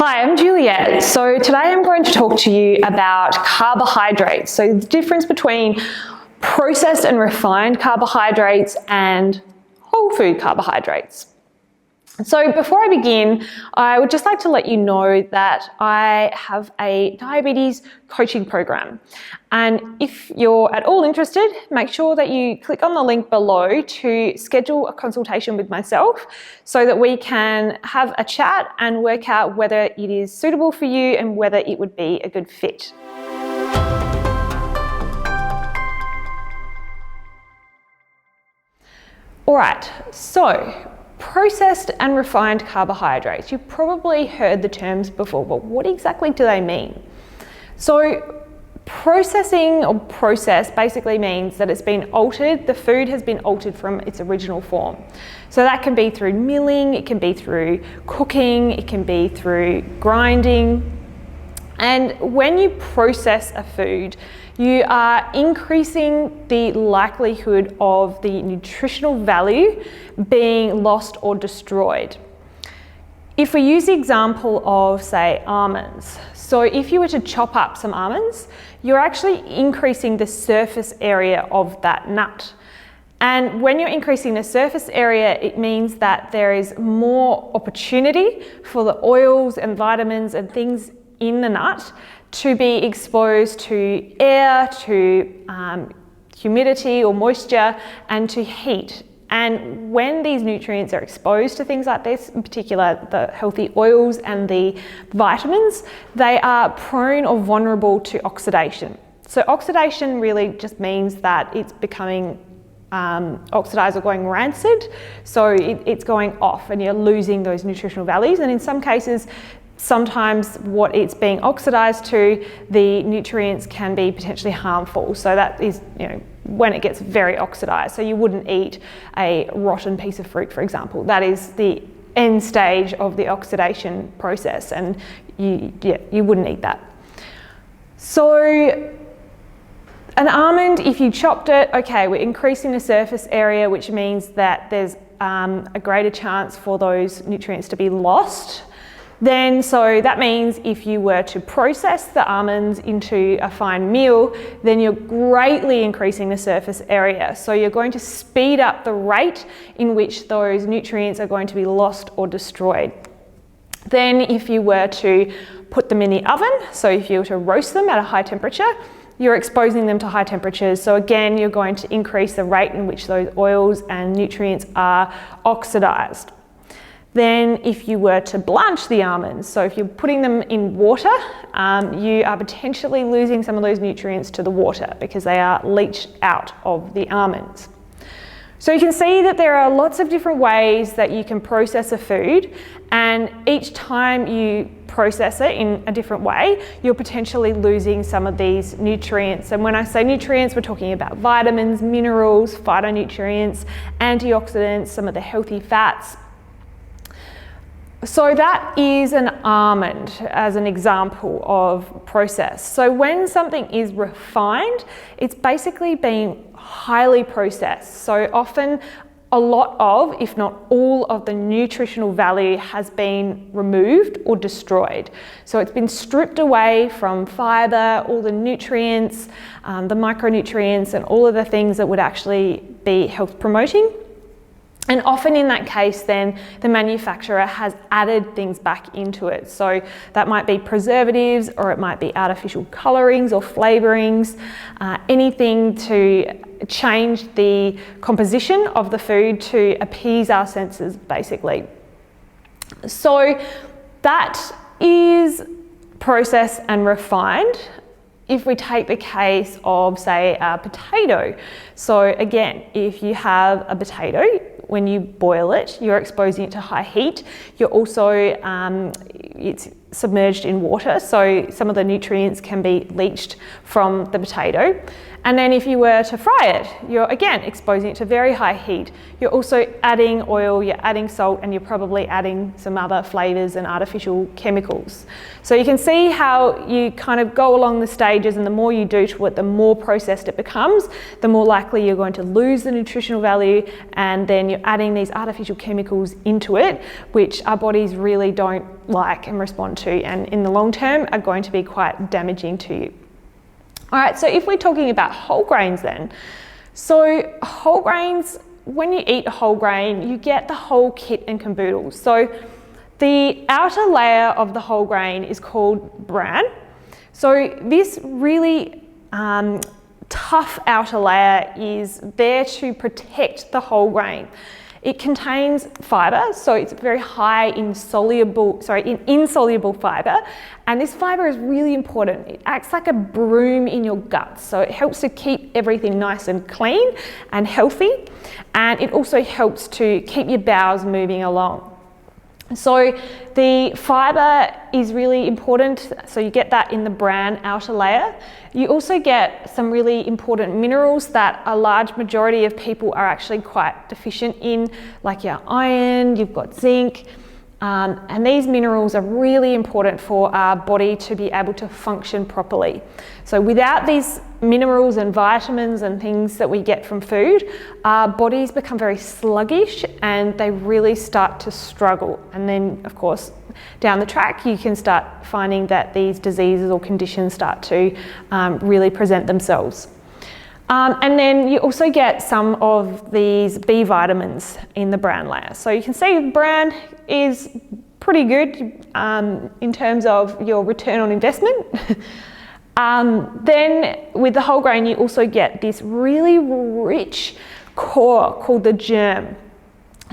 Hi, I'm Juliet. So today I'm going to talk to you about carbohydrates. So the difference between processed and refined carbohydrates and whole food carbohydrates. So before I begin, I would just like to let you know that I have a diabetes coaching program. And if you're at all interested, make sure that you click on the link below to schedule a consultation with myself so that we can have a chat and work out whether it is suitable for you and whether it would be a good fit. All right, so processed and refined carbohydrates. You've probably heard the terms before, but what exactly do they mean? So processing or process basically means that it's been altered, the food has been altered from its original form. So that can be through milling, it can be through cooking, it can be through grinding. And when you process a food, you are increasing the likelihood of the nutritional value being lost or destroyed. If we use the example of, say, almonds, so if you were to chop up some almonds, you're actually increasing the surface area of that nut. And when you're increasing the surface area, it means that there is more opportunity for the oils and vitamins and things in the nut to be exposed to air, to humidity or moisture, and to heat. And when these nutrients are exposed to things like this, in particular the healthy oils and the vitamins, they are prone or vulnerable to oxidation. So oxidation really just means that it's becoming oxidized or going rancid. So it's going off and you're losing those nutritional values. And in some cases, sometimes what it's being oxidized to, the nutrients can be potentially harmful. So that is, when it gets very oxidized. So you wouldn't eat a rotten piece of fruit, for example. That is the end stage of the oxidation process, and you wouldn't eat that. So an almond, if you chopped it, okay, we're increasing the surface area, which means that there's a greater chance for those nutrients to be lost. So that means if you were to process the almonds into a fine meal, then you're greatly increasing the surface area. So you're going to speed up the rate in which those nutrients are going to be lost or destroyed. Then if you were to put them in the oven, so if you were to roast them at a high temperature, you're exposing them to high temperatures. So again, you're going to increase the rate in which those oils and nutrients are oxidized. Then if you were to blanch the almonds, so if you're putting them in water, you are potentially losing some of those nutrients to the water because they are leached out of the almonds. So you can see that there are lots of different ways that you can process a food, and each time you process it in a different way, you're potentially losing some of these nutrients. And when I say nutrients, we're talking about vitamins, minerals, phytonutrients, antioxidants, some of the healthy fats. So that is an almond as an example of process. So when something is refined, it's basically being highly processed. So often a lot of, if not all of the nutritional value has been removed or destroyed. So it's been stripped away from fibre, all the nutrients, the micronutrients and all of the things that would actually be health promoting. And often in that case, then the manufacturer has added things back into it. So that might be preservatives, or it might be artificial colourings or flavourings, anything to change the composition of the food to appease our senses, basically. So that is processed and refined. If we take the case of, say, a potato. So again, if you have a potato, when you boil it, you're exposing it to high heat. You're also, it's submerged in water, so some of the nutrients can be leached from the potato. And then if you were to fry it, you're again exposing it to very high heat. You're also adding oil, you're adding salt, and you're probably adding some other flavours and artificial chemicals. So you can see how you kind of go along the stages, and the more you do to it, the more processed it becomes, the more likely you're going to lose the nutritional value, and then you're adding these artificial chemicals into it, which our bodies really don't like and respond to, and in the long term are going to be quite damaging to you. All right, so if we're talking about whole grains then, so whole grains, when you eat a whole grain, you get the whole kit and caboodle. So the outer layer of the whole grain is called bran. So this really tough outer layer is there to protect the whole grain. It contains fibre, so it's very high in insoluble fibre, and this fibre is really important. It acts like a broom in your guts, so it helps to keep everything nice and clean and healthy, and it also helps to keep your bowels moving along. So the fibre is really important, so you get that in the bran outer layer. You also get some really important minerals that a large majority of people are actually quite deficient in, like your iron, you've got zinc, and these minerals are really important for our body to be able to function properly. So without these minerals and vitamins and things that we get from food, our bodies become very sluggish and they really start to struggle. And then, of course, down the track, you can start finding that these diseases or conditions start to really present themselves. And then you also get some of these B vitamins in the bran layer. So you can see bran is pretty good in terms of your return on investment. Then with the whole grain, you also get this really rich core called the germ.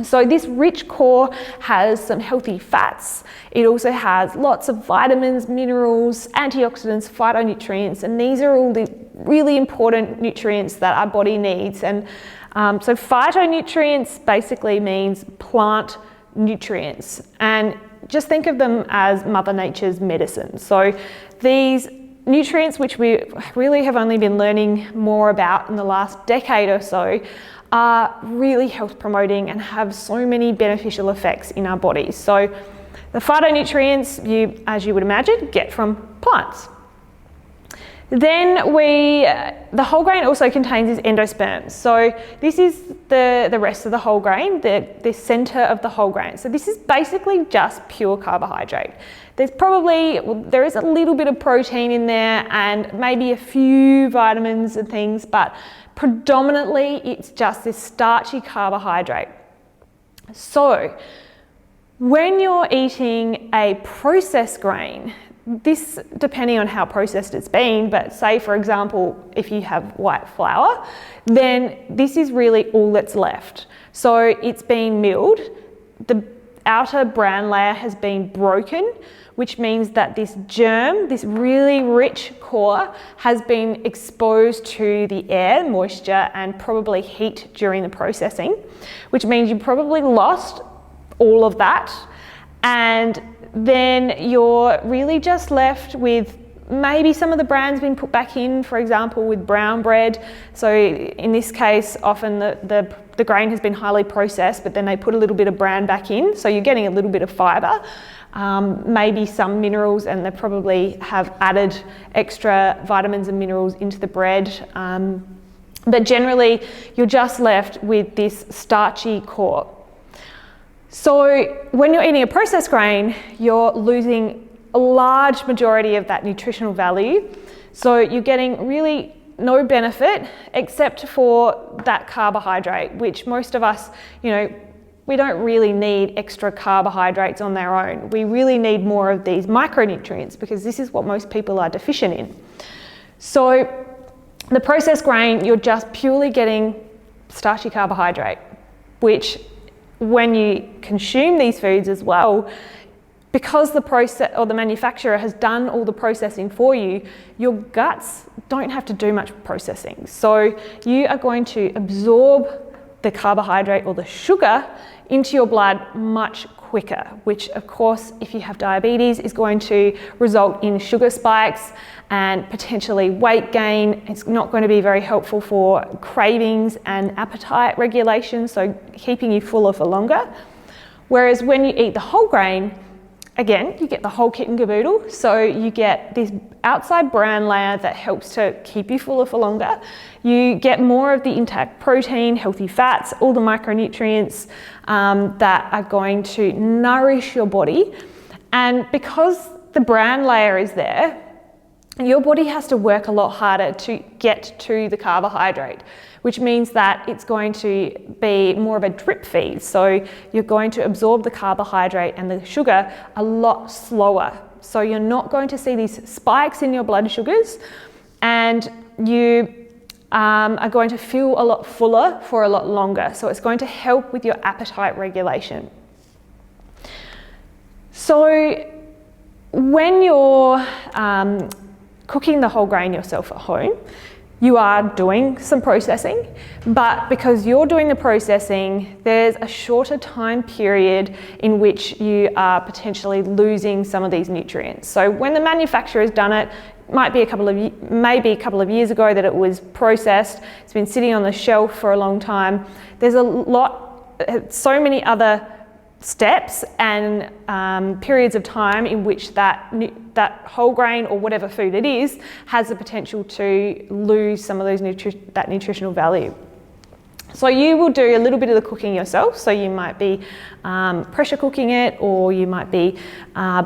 So this rich core has some healthy fats. It also has lots of vitamins, minerals, antioxidants, phytonutrients, and these are all the really important nutrients that our body needs. And so phytonutrients basically means plant nutrients, and just think of them as Mother Nature's medicine. So these nutrients, which we really have only been learning more about in the last decade or so, are really health promoting and have so many beneficial effects in our bodies. So the phytonutrients, as you would imagine, get from plants. Then the whole grain also contains these endosperms. So this is the rest of the whole grain, the center of the whole grain. So this is basically just pure carbohydrate. There is a little bit of protein in there and maybe a few vitamins and things, but predominantly it's just this starchy carbohydrate. So when you're eating a processed grain, this, depending on how processed it's been, but say for example, if you have white flour, then this is really all that's left. So it's been milled, the outer bran layer has been broken, which means that this germ, this really rich core, has been exposed to the air, moisture, and probably heat during the processing, which means you probably lost all of that. And then you're really just left with maybe some of the bran's been put back in, for example, with brown bread. So in this case, often the grain has been highly processed, but then they put a little bit of bran back in. So you're getting a little bit of fibre, maybe some minerals, and they probably have added extra vitamins and minerals into the bread. But generally, you're just left with this starchy core. So when you're eating a processed grain, you're losing a large majority of that nutritional value. So you're getting really no benefit except for that carbohydrate, which most of us, we don't really need extra carbohydrates on their own. We really need more of these micronutrients because this is what most people are deficient in. So the processed grain, you're just purely getting starchy carbohydrate, which when you consume these foods as well, because the manufacturer has done all the processing for you, your guts don't have to do much processing. So you are going to absorb the carbohydrate or the sugar into your blood much quicker, which of course, if you have diabetes, is going to result in sugar spikes and potentially weight gain. It's not going to be very helpful for cravings and appetite regulation, so keeping you fuller for longer. Whereas when you eat the whole grain, again, you get the whole kit and caboodle. So you get this outside bran layer that helps to keep you fuller for longer. You get more of the intact protein, healthy fats, all the micronutrients that are going to nourish your body. And because the bran layer is there, your body has to work a lot harder to get to the carbohydrate, which means that it's going to be more of a drip feed. So you're going to absorb the carbohydrate and the sugar a lot slower. So you're not going to see these spikes in your blood sugars, and you are going to feel a lot fuller for a lot longer. So it's going to help with your appetite regulation. So when you're cooking the whole grain yourself at home, you are doing some processing, but because you're doing the processing, there's a shorter time period in which you are potentially losing some of these nutrients. So when the manufacturer's done it, maybe a couple of years ago that it was processed, it's been sitting on the shelf for a long time. There's so many other steps and periods of time in which that whole grain or whatever food it is has the potential to lose some of those that nutritional value. So you will do a little bit of the cooking yourself. So you might be pressure cooking it, or you might be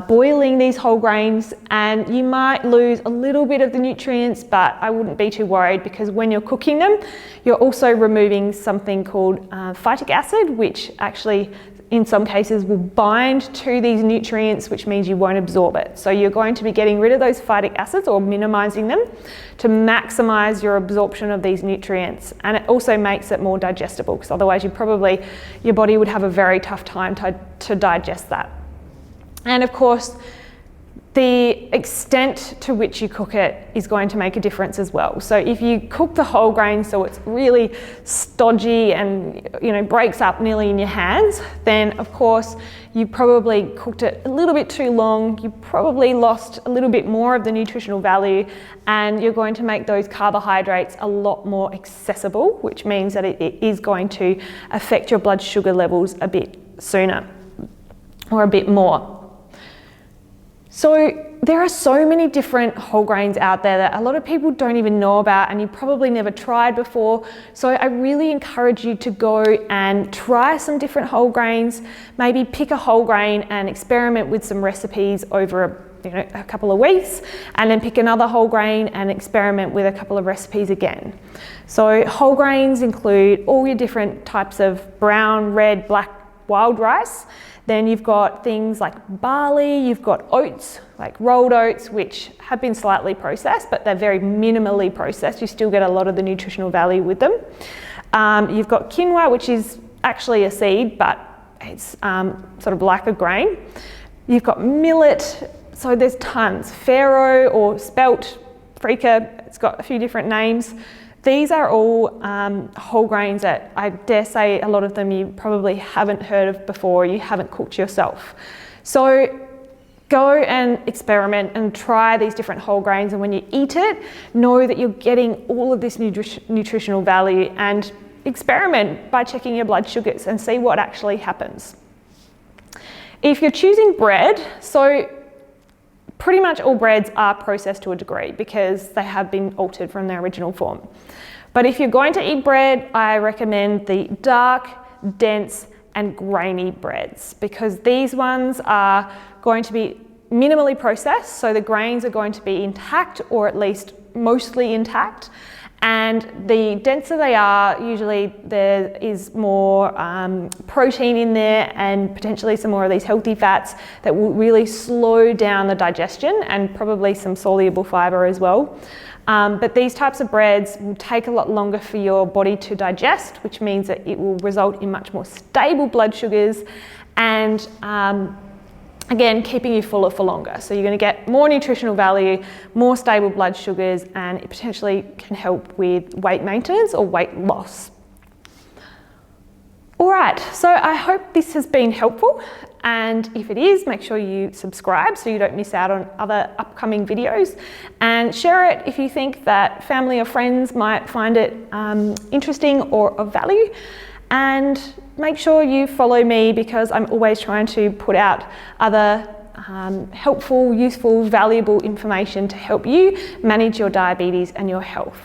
boiling these whole grains, and you might lose a little bit of the nutrients, but I wouldn't be too worried, because when you're cooking them, you're also removing something called phytic acid, which actually in some cases will bind to these nutrients, which means you won't absorb it. So you're going to be getting rid of those phytic acids or minimizing them to maximize your absorption of these nutrients. And it also makes it more digestible, because otherwise your body would have a very tough time to digest that. And of course, the extent to which you cook it is going to make a difference as well. So if you cook the whole grain so it's really stodgy and breaks up nearly in your hands, then of course you probably cooked it a little bit too long. You probably lost a little bit more of the nutritional value, and you're going to make those carbohydrates a lot more accessible, which means that it is going to affect your blood sugar levels a bit sooner or a bit more. So there are so many different whole grains out there that a lot of people don't even know about, and you probably never tried before. So I really encourage you to go and try some different whole grains. Maybe pick a whole grain and experiment with some recipes over a couple of weeks, and then pick another whole grain and experiment with a couple of recipes again. So whole grains include all your different types of brown, red, black, wild rice. Then you've got things like barley, you've got oats, like rolled oats, which have been slightly processed, but they're very minimally processed. You still get a lot of the nutritional value with them. You've got quinoa, which is actually a seed, but it's sort of like a grain. You've got millet, so there's tons. Farro or spelt, freekeh, it's got a few different names. These are all whole grains that I dare say a lot of them you probably haven't heard of before, you haven't cooked yourself. So go and experiment and try these different whole grains, and when you eat it, know that you're getting all of this nutritional value, and experiment by checking your blood sugars and see what actually happens. If you're choosing bread, so pretty much all breads are processed to a degree because they have been altered from their original form. But if you're going to eat bread, I recommend the dark, dense, and grainy breads, because these ones are going to be minimally processed, so the grains are going to be intact, or at least mostly intact. And the denser they are, usually there is more protein in there, and potentially some more of these healthy fats that will really slow down the digestion, and probably some soluble fiber as well. But these types of breads will take a lot longer for your body to digest, which means that it will result in much more stable blood sugars, and again, keeping you fuller for longer. So you're going to get more nutritional value, more stable blood sugars, and it potentially can help with weight maintenance or weight loss. All right, so I hope this has been helpful, and if it is, make sure you subscribe so you don't miss out on other upcoming videos, and share it if you think that family or friends might find it interesting or of value. And make sure you follow me, because I'm always trying to put out other helpful, useful, valuable information to help you manage your diabetes and your health.